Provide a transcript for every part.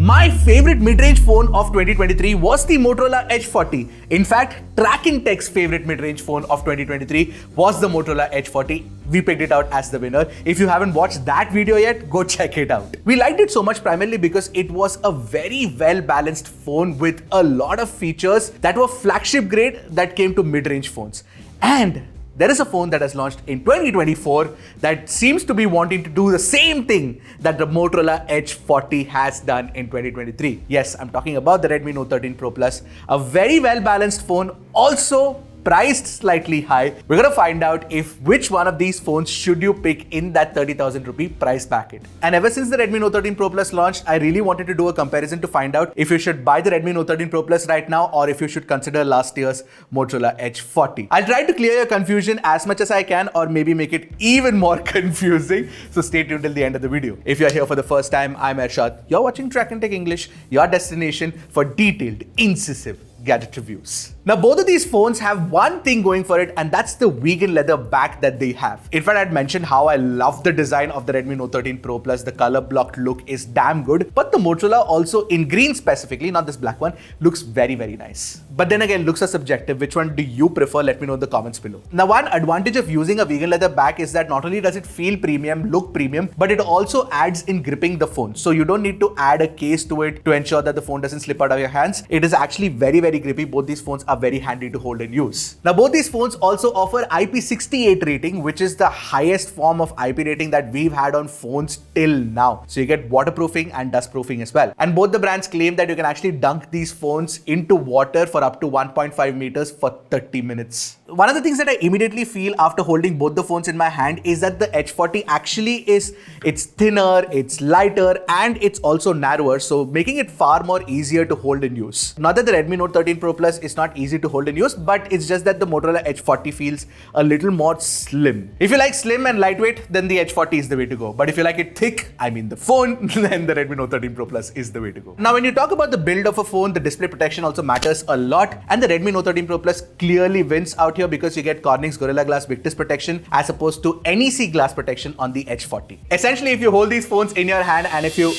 My favorite mid-range phone of 2023 was the Motorola Edge 40. In fact, Tracking Tech's favorite mid-range phone of 2023 was the Motorola Edge 40. We picked it out as the winner. If you haven't watched that video yet, go check it out. We liked it so much primarily because it was a very well-balanced phone with a lot of features that were flagship grade that came to mid-range phones. And there is a phone that has launched in 2024 that seems to be wanting to do the same thing that the Motorola Edge 40 has done in 2023. Yes, I'm talking about the Redmi Note 13 Pro Plus, a very well-balanced phone, also priced slightly high. We're gonna find out if which one of these phones should you pick in that 30,000 rupee price bracket. And ever since the Redmi Note 13 Pro Plus launched, I really wanted to do a comparison to find out if you should buy the Redmi Note 13 Pro Plus right now or if you should consider last year's Motorola Edge 40. I'll try to clear your confusion as much as I can or maybe make it even more confusing. So stay tuned till the end of the video. If you're here for the first time, I'm Arshad. You're watching Tracking Tech English, your destination for detailed, incisive gadget reviews. Now, both of these phones have one thing going for it, and that's the vegan leather back that they have. In fact, I'd mentioned how I love the design of the Redmi Note 13 Pro Plus. The color blocked look is damn good, but the Motorola also in green specifically, not this black one, looks very, very nice. But then again, looks are subjective. Which one do you prefer? Let me know in the comments below. Now, one advantage of using a vegan leather back is that not only does it feel premium, look premium, but it also adds in gripping the phone. So you don't need to add a case to it to ensure that the phone doesn't slip out of your hands. It is actually very, very grippy. Both these phones are very handy to hold and use. Now, both these phones also offer IP68 rating, which is the highest form of IP rating that we've had on phones till now. So you get waterproofing and dustproofing as well. And both the brands claim that you can actually dunk these phones into water for up to 1.5 meters for 30 minutes. One of the things that I immediately feel after holding both the phones in my hand is that the Edge 40 actually it's thinner, it's lighter, and it's also narrower, so making it far more easier to hold and use. Not that the Redmi Note 13 Pro Plus is not easy to hold and use, but it's just that the Motorola Edge 40 feels a little more slim. If you like slim and lightweight, then the Edge 40 is the way to go. But if you like it thick, I mean the phone, then the Redmi Note 13 Pro Plus is the way to go. Now, when you talk about the build of a phone, the display protection also matters a lot, and the Redmi Note 13 Pro Plus clearly wins out here because you get Corning's Gorilla Glass Victus protection as opposed to NEC glass protection on the Edge 40. Essentially, if you hold these phones in your hand and if you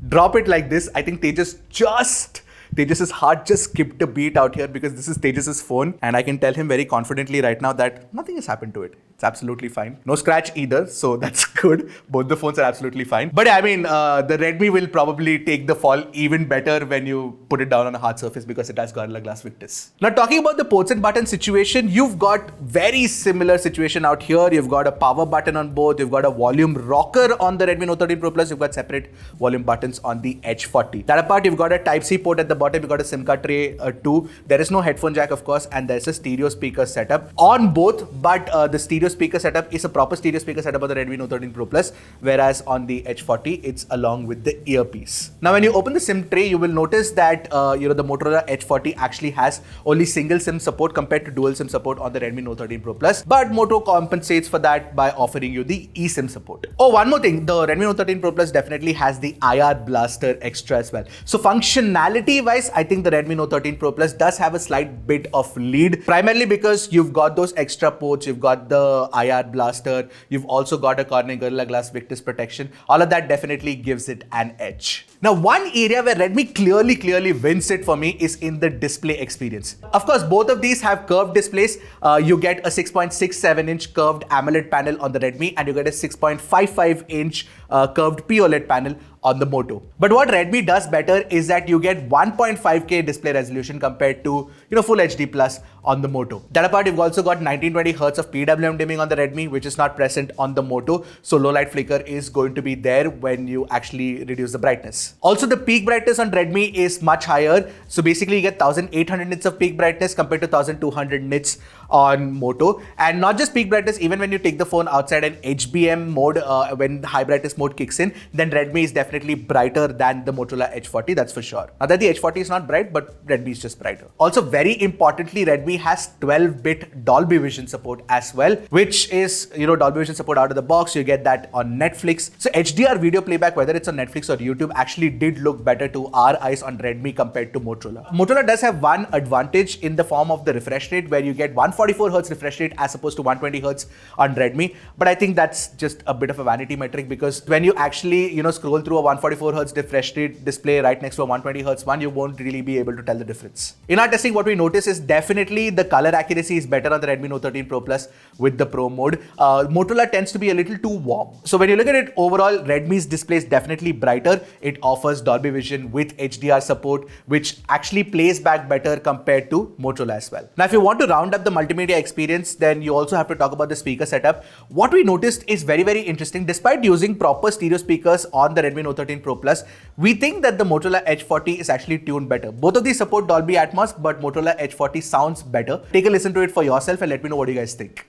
drop it like this, I think Tejas's heart just skipped a beat out here because this is Tejas's phone, and I can tell him very confidently right now that nothing has happened to it. It's absolutely fine. No scratch either, so that's good. Both the phones are absolutely fine. But I mean, the Redmi will probably take the fall even better when you put it down on a hard surface because it has Gorilla Glass Victus. Now, talking about the ports and buttons situation, you've got very similar situation out here. You've got a power button on both. You've got a volume rocker on the Redmi Note 13 Pro Plus. You've got separate volume buttons on the Edge 40. That apart, you've got a Type-C port at the bottom. You've got a SIM card tray too. There is no headphone jack, of course, and there's a stereo speaker setup on both, but the stereo speaker setup is a proper stereo speaker setup on the Redmi Note 13 Pro Plus, whereas on the Edge 40, it's along with the earpiece. Now, when you open the SIM tray, you will notice that the Motorola Edge 40 actually has only single SIM support compared to dual SIM support on the Redmi Note 13 Pro Plus, but Moto compensates for that by offering you the eSIM support. Oh, one more thing, the Redmi Note 13 Pro Plus definitely has the IR Blaster Extra as well. So functionality-wise, I think the Redmi Note 13 Pro Plus does have a slight bit of lead, primarily because you've got those extra ports, you've got the IR Blaster, you've also got a Corning Gorilla Glass Victus protection. All of that definitely gives it an edge. Now, one area where Redmi clearly wins it for me is in the display experience. Of course, both of these have curved displays. You get a 6.67-inch curved AMOLED panel on the Redmi, and you get a 6.55-inch curved POLED panel on the Moto. But what Redmi does better is that you get 1.5K display resolution compared to Full HD Plus on the Moto. That apart, you've also got 1920Hz of PWM dimming on the Redmi, which is not present on the Moto. So low light flicker is going to be there when you actually reduce the brightness. Also, the peak brightness on Redmi is much higher. So basically, you get 1800 nits of peak brightness compared to 1200 nits on Moto. And not just peak brightness, even when you take the phone outside an HBM mode, when high brightness mode kicks in, then Redmi is definitely brighter than the Motorola Edge 40, that's for sure. Not that the Edge 40 is not bright, but Redmi is just brighter. Also, very importantly, Redmi has 12-bit Dolby Vision support as well, which is, Dolby Vision support out of the box. You get that on Netflix. So HDR video playback, whether it's on Netflix or YouTube, actually did look better to our eyes on Redmi compared to Motorola. Motorola does have one advantage in the form of the refresh rate, where you get 144Hz refresh rate as opposed to 120Hz on Redmi. But I think that's just a bit of a vanity metric, because when you actually, scroll through to a 144Hz refresh rate display right next to a 120Hz one, you won't really be able to tell the difference. In our testing, what we notice is definitely the color accuracy is better on the Redmi Note 13 Pro Plus with the Pro mode. Motorola tends to be a little too warm. So when you look at it overall, Redmi's display is definitely brighter. It offers Dolby Vision with HDR support, which actually plays back better compared to Motorola as well. Now, if you want to round up the multimedia experience, then you also have to talk about the speaker setup. What we noticed is very, very interesting. Despite using proper stereo speakers on the Redmi Note 13 Pro Plus, we think that the Motorola Edge 40 is actually tuned better. Both of these support Dolby Atmos, but Motorola Edge 40 sounds better. Take a listen to it for yourself and let me know what you guys think.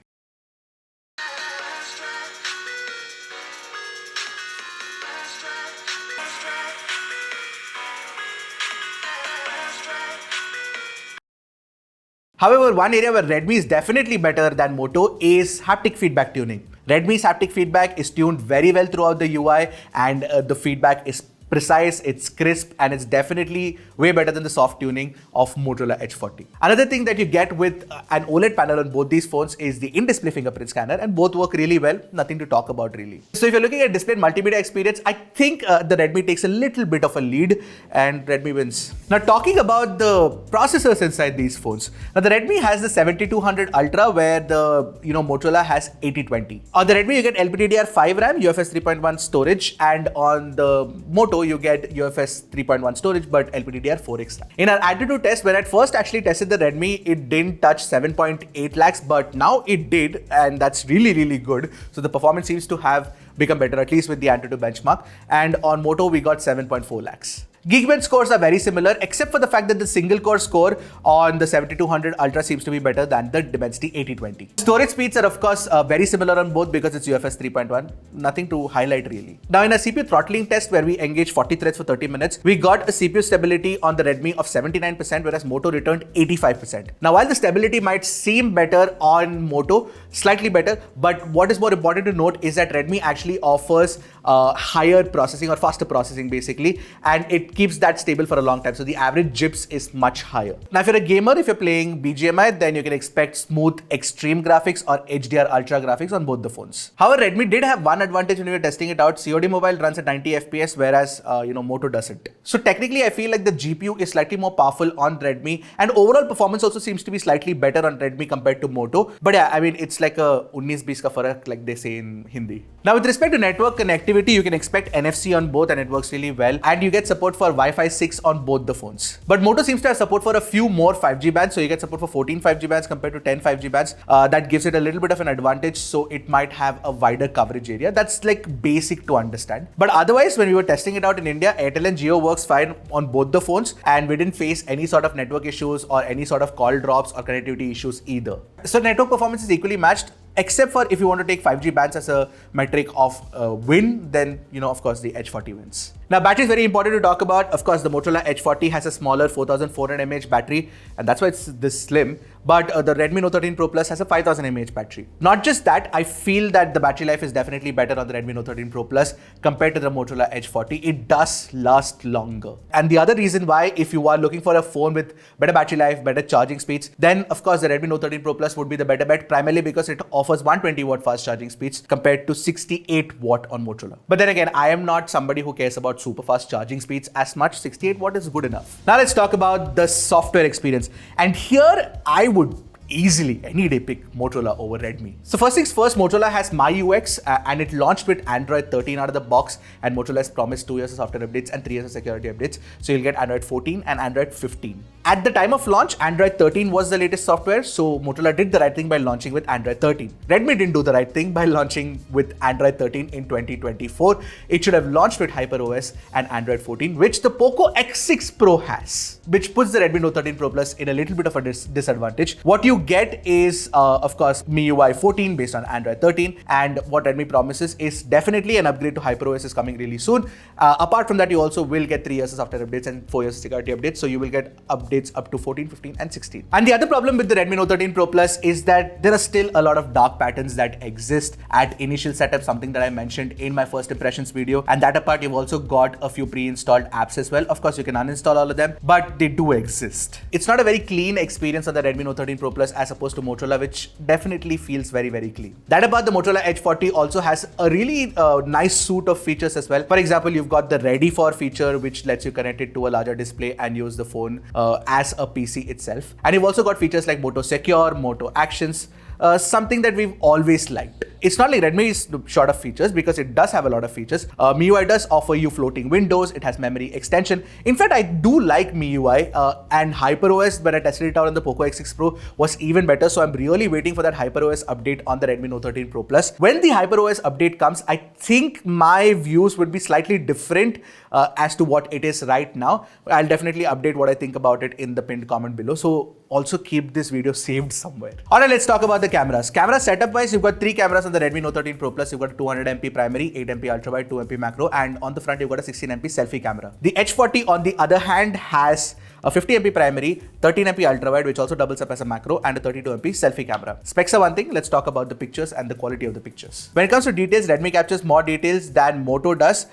However, one area where Redmi is definitely better than Moto is haptic feedback tuning. Redmi's haptic feedback is tuned very well throughout the UI, and the feedback is precise, it's crisp, and it's definitely way better than the soft tuning of Motorola Edge 40. Another thing that you get with an OLED panel on both these phones is the in-display fingerprint scanner, and both work really well, nothing to talk about really. So if you're looking at display and multimedia experience, I think the Redmi takes a little bit of a lead and Redmi wins. Now talking about the processors inside these phones, now the Redmi has the 7200 Ultra where the Motorola has 8020. On the Redmi you get LPDDR5 RAM, UFS 3.1 storage, and on the Moto you get UFS 3.1 storage but LPDDR4 extra. In our Antutu test, when I first actually tested the Redmi, it didn't touch 7.8 lakhs, but now it did, and that's really, really good. So the performance seems to have become better, at least with the Antutu benchmark. And on Moto, we got 7.4 lakhs. Geekbench scores are very similar, except for the fact that the single core score on the 7200 Ultra seems to be better than the Dimensity 8020. Storage speeds are of course very similar on both because it's UFS 3.1. Nothing to highlight really. Now in a CPU throttling test where we engaged 40 threads for 30 minutes, we got a CPU stability on the Redmi of 79%, whereas Moto returned 85%. Now while the stability might seem better on Moto, slightly better, but what is more important to note is that Redmi actually offers higher processing or faster processing basically, and it keeps that stable for a long time. So the average GIPS is much higher. Now, if you're a gamer, if you're playing BGMI, then you can expect smooth extreme graphics or HDR ultra graphics on both the phones. However, Redmi did have one advantage when we were testing it out. COD Mobile runs at 90 FPS, whereas Moto doesn't. So technically, I feel like the GPU is slightly more powerful on Redmi, and overall performance also seems to be slightly better on Redmi compared to Moto. But yeah, I mean, it's like a 19-20 ka farak, like they say in Hindi. Now, with respect to network connectivity, you can expect NFC on both, and it works really well. And you get support for Wi-Fi 6 on both the phones. But Moto seems to have support for a few more 5G bands, so you get support for 14 5G bands compared to 10 5G bands. That gives it a little bit of an advantage, so it might have a wider coverage area. That's like basic to understand. But otherwise, when we were testing it out in India, Airtel and Jio works fine on both the phones, and we didn't face any sort of network issues or any sort of call drops or connectivity issues either. So network performance is equally matched, except for if you want to take 5G bands as a metric of win, then of course the Edge 40 wins. Now battery is very important to talk about. Of course, the Motorola Edge 40 has a smaller 4400 mAh battery, and that's why it's this slim. But the Redmi Note 13 Pro Plus has a 5000 mAh battery. Not just that, I feel that the battery life is definitely better on the Redmi Note 13 Pro Plus compared to the Motorola Edge 40. It does last longer. And the other reason why, if you are looking for a phone with better battery life, better charging speeds, then of course the Redmi Note 13 Pro Plus would be the better bet, primarily because it offers 120 watt fast charging speeds compared to 68 watt on Motorola. But then again, I am not somebody who cares about super fast charging speeds as much. 68 watt is good enough. Now let's talk about the software experience. And here I would easily any day pick Motorola over Redmi. So first things first, Motorola has MyUX and it launched with Android 13 out of the box, and Motorola has promised 2 years of software updates and 3 years of security updates. So you'll get Android 14 and Android 15. At the time of launch, Android 13 was the latest software, so Motorola did the right thing by launching with Android 13. Redmi didn't do the right thing by launching with Android 13 in 2024. It should have launched with HyperOS and Android 14, which the Poco X6 Pro has, which puts the Redmi Note 13 Pro Plus in a little bit of a disadvantage. What you get is, of course, MIUI 14 based on Android 13, and what Redmi promises is definitely an upgrade to HyperOS is coming really soon. Apart from that, you also will get 3 years of software updates and 4 years of security updates, so you will get updates up to 14, 15 and 16. And the other problem with the Redmi Note 13 Pro Plus is that there are still a lot of dark patterns that exist at initial setup, something that I mentioned in my first impressions video. And that apart, you've also got a few pre-installed apps as well. Of course, you can uninstall all of them, but they do exist. It's not a very clean experience on the Redmi Note 13 Pro Plus HyperOS as opposed to Motorola, which definitely feels very, very clean. That about the Motorola Edge 40 also has a really nice suite of features as well. For example, you've got the Ready For feature, which lets you connect it to a larger display and use the phone as a PC itself. And you've also got features like Moto Secure, Moto Actions, something that we've always liked. It's not like Redmi is short of features because it does have a lot of features. MIUI does offer you floating windows. It has memory extension. In fact, I do like MIUI and HyperOS when I tested it out on the Poco X6 Pro was even better. So I'm really waiting for that HyperOS update on the Redmi Note 13 Pro Plus. When the HyperOS update comes, I think my views would be slightly different as to what it is right now. I'll definitely update what I think about it in the pinned comment below. So also keep this video saved somewhere. Alright, let's talk about the cameras. Camera setup wise, you've got 3 cameras on the Redmi Note 13 Pro Plus. You've got a 200MP primary, 8MP ultra wide, 2MP macro, and on the front you've got a 16MP selfie camera. The Edge 40 on the other hand has a 50MP primary, 13MP ultra wide, which also doubles up as a macro, and a 32MP selfie camera. Specs are one thing, let's talk about the pictures and the quality of the pictures. When it comes to details, Redmi captures more details than Moto does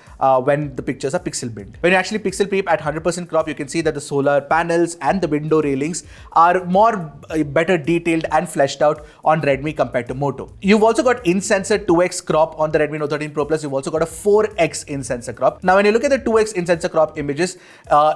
when the pictures are pixel binned. When you actually pixel peep at 100% crop, you can see that the solar panels and the window railings are more better detailed and fleshed out on Redmi compared to Moto. You've also got in-sensor 2x crop on the Redmi Note 13 Pro Plus. You've also got a 4x in-sensor crop. Now, when you look at the 2x in-sensor crop images,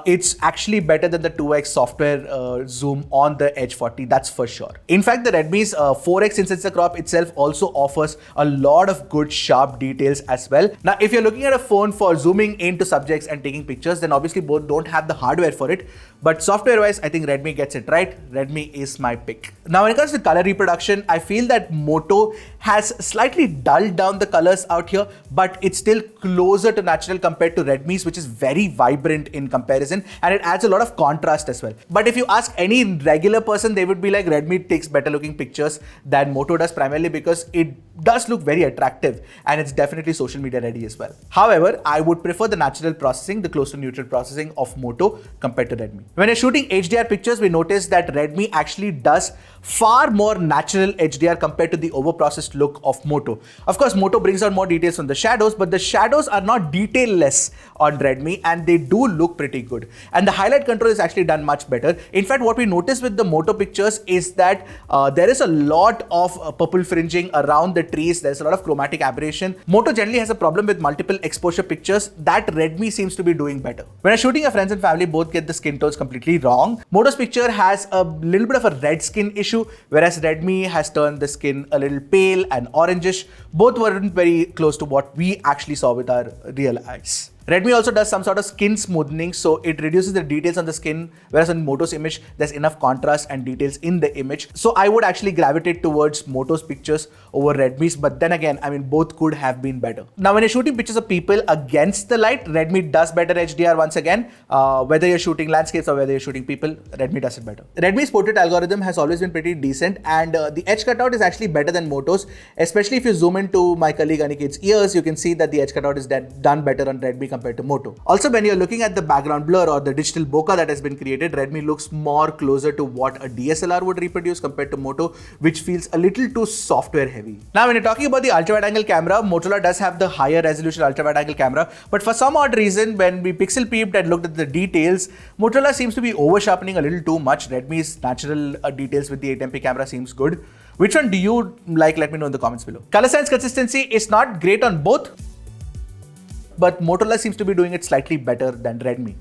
it's actually better than the 2x software zoom on the Edge 40, that's for sure. In fact, the Redmi's 4x in-sensor crop itself also offers a lot of good sharp details as well. Now, if you're looking at a phone for zooming into subjects and taking pictures, then obviously both don't have the hardware for it. But software-wise, I think Redmi gets it right. Redmi is my pick. Now, when it comes to color reproduction, I feel that Moto has slightly dulled down the colors out here, but it's still closer to natural compared to Redmi's, which is very vibrant in comparison, and it adds a lot of contrast as well. But if you ask any regular person, they would be like Redmi takes better looking pictures than Moto does, primarily because it does look very attractive and it's definitely social media ready as well. However, I would prefer the natural processing, the close to neutral processing of Moto compared to Redmi. When you're shooting HDR pictures, we notice that Redmi actually does far more natural HDR compared to the overprocessed look of Moto. Of course, Moto brings out more details from the shadows, but the shadows are not detail-less on Redmi and they do look pretty good. And the highlight control is actually done much better. In fact, what we notice with the Moto pictures is that there is a lot of purple fringing around the trees. There's a lot of chromatic aberration. Moto generally has a problem with multiple exposure pictures that Redmi seems to be doing better. When you're shooting your friends and family, both get the skin tones completely wrong. Moto's picture has a little bit of a red skin issue, whereas Redmi has turned the skin a little pale and orangish. Both weren't very close to what we actually saw with our real eyes. Redmi also does some sort of skin smoothing, so it reduces the details on the skin, whereas on Moto's image, there's enough contrast and details in the image. So I would actually gravitate towards Moto's pictures over Redmi's, but then again, I mean, both could have been better. Now, when you're shooting pictures of people against the light, Redmi does better HDR once again. Whether you're shooting landscapes or whether you're shooting people, Redmi does it better. Redmi's portrait algorithm has always been pretty decent, and the edge cutout is actually better than Moto's, especially if you zoom into my colleague Aniket's ears, you can see that the edge cutout is done better on Redmi compared to Moto. Also, when you're looking at the background blur or the digital bokeh that has been created, Redmi looks more closer to what a DSLR would reproduce compared to Moto, which feels a little too software heavy. Now, when you're talking about the ultra wide angle camera, Motorola does have the higher resolution ultra wide angle camera, but for some odd reason, when we pixel peeped and looked at the details, Motorola seems to be over sharpening a little too much. Redmi's natural details with the 8MP camera seems good. Which one do you like? Let me know in the comments below. Color science consistency is not great on both, but Motorola seems to be doing it slightly better than Redmi.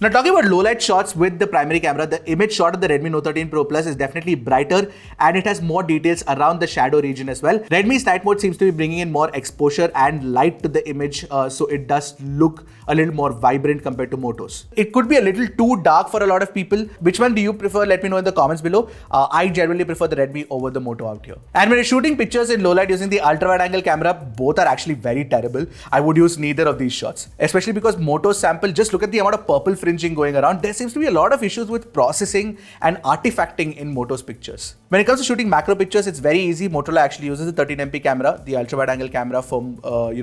Now, talking about low light shots with the primary camera, the image shot of the Redmi Note 13 Pro Plus is definitely brighter and it has more details around the shadow region as well. Redmi's night mode seems to be bringing in more exposure and light to the image, so it does look a little more vibrant compared to Moto's. It could be a little too dark for a lot of people. Which one do you prefer? Let me know in the comments below. I generally prefer the Redmi over the Moto out here. And when you're shooting pictures in low light using the ultra wide angle camera, both are actually very terrible. I would use neither of these shots, especially because Moto's sample, just look at the amount of purple fringing going around. There seems to be a lot of issues with processing and artifacting in Moto's pictures. When it comes to shooting macro pictures, it's very easy. Motorola actually uses the 13MP camera, the ultra wide angle camera for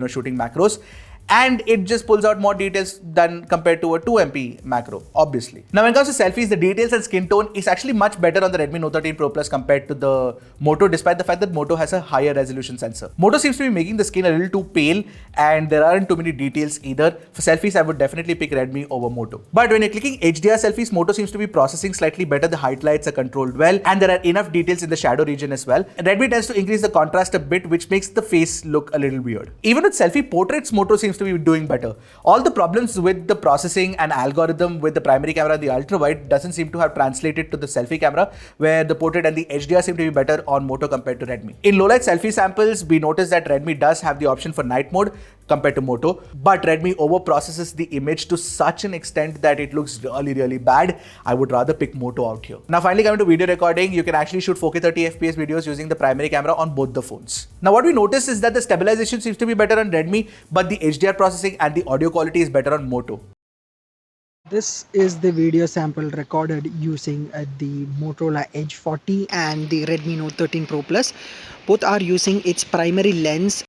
shooting macros. and it just pulls out more details than compared to a 2MP macro, obviously. Now when it comes to selfies, the details and skin tone is actually much better on the Redmi Note 13 Pro Plus compared to the Moto, despite the fact that Moto has a higher resolution sensor. Moto seems to be making the skin a little too pale and there aren't too many details either. For selfies, I would definitely pick Redmi over Moto. But when you're clicking HDR selfies, Moto seems to be processing slightly better. The highlights are controlled well and there are enough details in the shadow region as well. And Redmi tends to increase the contrast a bit, which makes the face look a little weird. Even with selfie portraits, Moto seems to be doing better. All the problems with the processing and algorithm with the primary camera and the ultra wide doesn't seem to have translated to the selfie camera, where the portrait and the HDR seem to be better on Moto compared to Redmi. In low light selfie samples, we notice that Redmi does have the option for night mode compared to Moto, but Redmi overprocesses the image to such an extent that it looks really bad. I would rather pick Moto out here. Now finally coming to video recording, you can actually shoot 4K 30fps videos using the primary camera on both the phones. Now what we notice is that the stabilization seems to be better on Redmi, but the HDR processing and the audio quality is better on Moto. This is the video sample recorded using the Motorola Edge 40 and the Redmi Note 13 Pro Plus. Both are using its primary lens.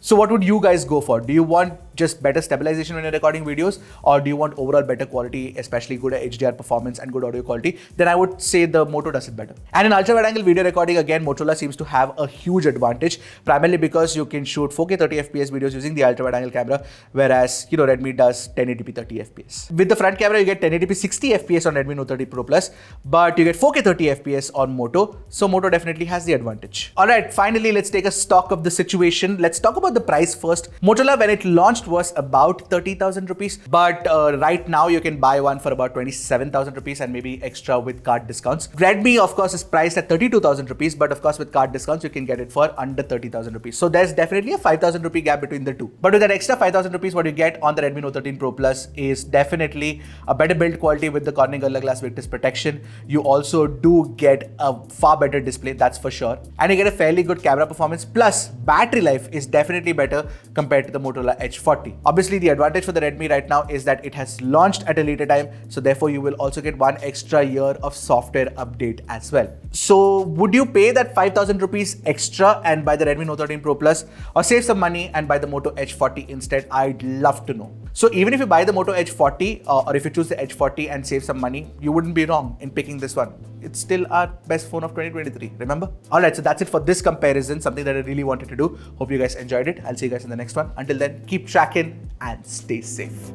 So what would you guys go for? Do you want just better stabilization when you're recording videos, or do you want overall better quality, especially good HDR performance and good audio quality? Then I would say the Moto does it better. And in ultra wide angle video recording, again, Motorola seems to have a huge advantage, primarily because you can shoot 4K 30fps videos using the ultra wide angle camera, whereas Redmi does 1080p 30fps. With the front camera, you get 1080p 60fps on Redmi Note 30 Pro Plus, but you get 4K 30fps on Moto, so Moto definitely has the advantage. Alright, finally, let's take a stock of the situation. Let's talk about the price first. Motorola, when it launched, was about 30,000 rupees, but right now you can buy one for about 27,000 rupees and maybe extra with card discounts. Redmi, of course, is priced at 32,000 rupees, but of course with card discounts you can get it for under 30,000 rupees. So there's definitely a 5,000 rupee gap between the two. But with that extra 5,000 rupees, what you get on the Redmi Note 13 Pro Plus is definitely a better build quality with the Corning Gorilla Glass Victus protection. You also do get a far better display, that's for sure, and you get a fairly good camera performance, plus battery life is definitely better compared to the Motorola Edge 40. Obviously, the advantage for the Redmi right now is that it has launched at a later time, so therefore you will also get one extra year of software update as well. So would you pay that 5,000 rupees extra and buy the Redmi Note 13 Pro Plus, or save some money and buy the Moto Edge 40 instead? I'd love to know. So even if you buy the Moto Edge 40 or if you choose the Edge 40 and save some money, you wouldn't be wrong in picking this one. It's still our best phone of 2023, remember? Alright, so that's it for this comparison, something that I really wanted to do. Hope you guys enjoyed it. I'll see you guys in the next one. Until then, keep tracking and stay safe.